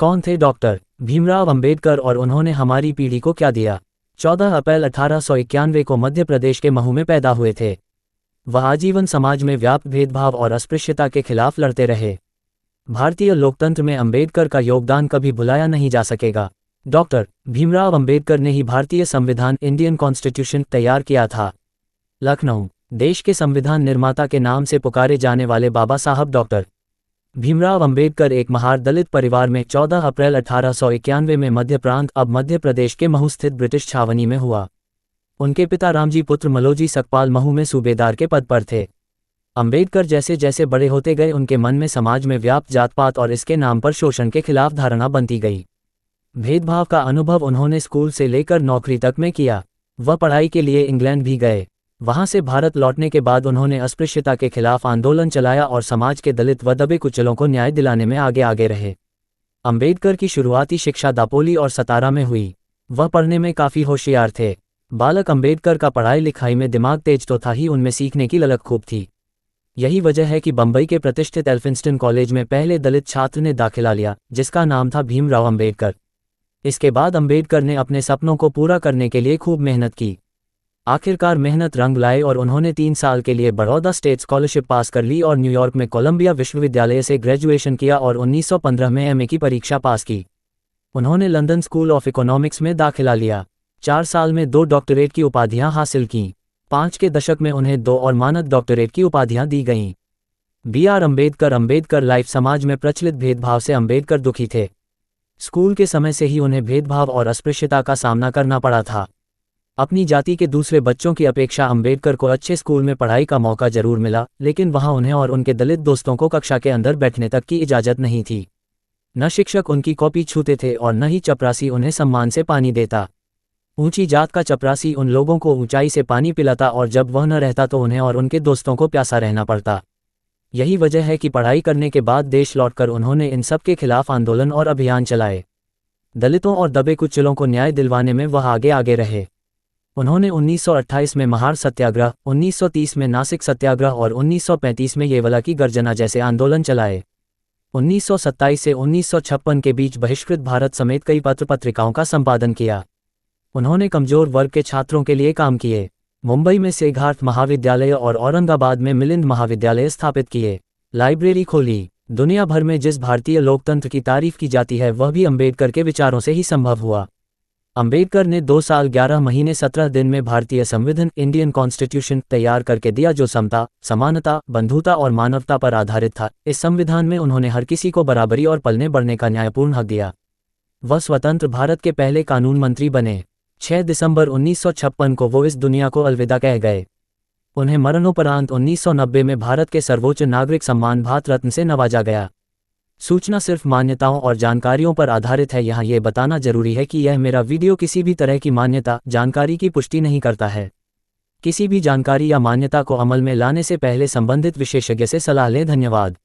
कौन थे डॉक्टर भीमराव अंबेडकर और उन्होंने हमारी पीढ़ी को क्या दिया? 14 अप्रैल 1891 को मध्य प्रदेश के महू में पैदा हुए थे। वह आजीवन समाज में व्याप्त भेदभाव और अस्पृश्यता के खिलाफ लड़ते रहे। भारतीय लोकतंत्र में अंबेडकर का योगदान कभी भुलाया नहीं जा सकेगा। डॉक्टर भीमराव अंबेडकर ने ही भारतीय संविधान इंडियन कॉन्स्टिट्यूशन तैयार किया था। लखनऊ, देश के संविधान निर्माता के नाम से पुकारे जाने वाले बाबा साहब डॉक्टर भीमराव अंबेडकर एक महार दलित परिवार में 14 अप्रैल 1891 में मध्य प्रांत अब मध्य प्रदेश के महू स्थित ब्रिटिश छावनी में हुआ। उनके पिता रामजी पुत्र मलोजी सकपाल महू में सूबेदार के पद पर थे। अंबेडकर जैसे जैसे बड़े होते गए उनके मन में समाज में व्याप्त जातपात और इसके नाम पर शोषण के खिलाफ धारणा बनती गई। भेदभाव का अनुभव उन्होंने स्कूल से लेकर नौकरी तक में किया। वह पढ़ाई के लिए इंग्लैंड भी गए। वहां से भारत लौटने के बाद उन्होंने अस्पृश्यता के खिलाफ आंदोलन चलाया और समाज के दलित व दबे कुचलों को न्याय दिलाने में आगे आगे रहे। अंबेडकर की शुरुआती शिक्षा दापोली और सतारा में हुई। वह पढ़ने में काफ़ी होशियार थे। बालक अंबेडकर का पढ़ाई लिखाई में दिमाग तेज तो था ही, उनमें सीखने की ललक खूब थी। यही वजह है कि बम्बई के प्रतिष्ठित एल्फिंस्टन कॉलेज में पहले दलित छात्र ने दाखिला लिया, जिसका नाम था भीमराव अंबेडकर। इसके बाद अंबेडकर ने अपने सपनों को पूरा करने के लिए खूब मेहनत की। आखिरकार मेहनत रंग लाए और उन्होंने 3 साल के लिए बड़ौदा स्टेट स्कॉलरशिप पास कर ली और न्यूयॉर्क में कोलंबिया विश्वविद्यालय से ग्रेजुएशन किया और 1915 में एमए की परीक्षा पास की। उन्होंने लंदन स्कूल ऑफ इकोनॉमिक्स में दाखिला लिया। 4 साल में 2 डॉक्टरेट की उपाधियां हासिल कीं। 5 के दशक में उन्हें 2 और मानद डॉक्टरेट की उपाधियां दी गईं। BR अंबेडकर लाइफ समाज में प्रचलित भेदभाव से अंबेडकर दुखी थे। स्कूल के समय से ही उन्हें भेदभाव और अस्पृश्यता का सामना करना पड़ा था। अपनी जाति के दूसरे बच्चों की अपेक्षा अंबेडकर को अच्छे स्कूल में पढ़ाई का मौका जरूर मिला, लेकिन वहां उन्हें और उनके दलित दोस्तों को कक्षा के अंदर बैठने तक की इजाज़त नहीं थी। न शिक्षक उनकी कॉपी छूते थे और न ही चपरासी उन्हें सम्मान से पानी देता। ऊंची जात का चपरासी उन लोगों को ऊंचाई से पानी पिलाता और जब वह न रहता तो उन्हें और उनके दोस्तों को प्यासा रहना पड़ता। यही वजह है कि पढ़ाई करने के बाद देश लौटकर उन्होंने इन सब के खिलाफ आंदोलन और अभियान चलाए। दलितों और दबे कुचलों को न्याय दिलवाने में वह आगे आगे रहे। उन्होंने 1928 में महार सत्याग्रह, 1930 में नासिक सत्याग्रह और 1935 में येवला की गर्जना जैसे आंदोलन चलाए। 1927 से 1956 के बीच बहिष्कृत भारत समेत कई पत्र पत्रिकाओं का संपादन किया। उन्होंने कमजोर वर्ग के छात्रों के लिए काम किए। मुंबई में सेघार्थ महाविद्यालय और औरंगाबाद में मिलिंद महाविद्यालय स्थापित किए। लाइब्रेरी खोली। दुनिया भर में जिस भारतीय लोकतंत्र की तारीफ की जाती है वह भी अंबेडकर के विचारों से ही संभव हुआ। अंबेडकर ने 2 साल 11 महीने 17 दिन में भारतीय संविधान इंडियन कॉन्स्टिट्यूशन तैयार करके दिया, जो समता, समानता, बंधुता और मानवता पर आधारित था। इस संविधान में उन्होंने हर किसी को बराबरी और पलने बढ़ने का न्यायपूर्ण हक दिया। वह स्वतंत्र भारत के पहले कानून मंत्री बने। 6 दिसंबर 1956 को वो इस दुनिया को अलविदा कह गए। उन्हें मरणोपरांत 1990 में भारत के सर्वोच्च नागरिक सम्मान भारत रत्न से नवाजा गया। सूचना सिर्फ मान्यताओं और जानकारियों पर आधारित है। यहाँ ये बताना जरूरी है कि यह मेरा वीडियो किसी भी तरह की मान्यता, जानकारी की पुष्टि नहीं करता है। किसी भी जानकारी या मान्यता को अमल में लाने से पहले संबंधित विशेषज्ञ से सलाह लें। धन्यवाद।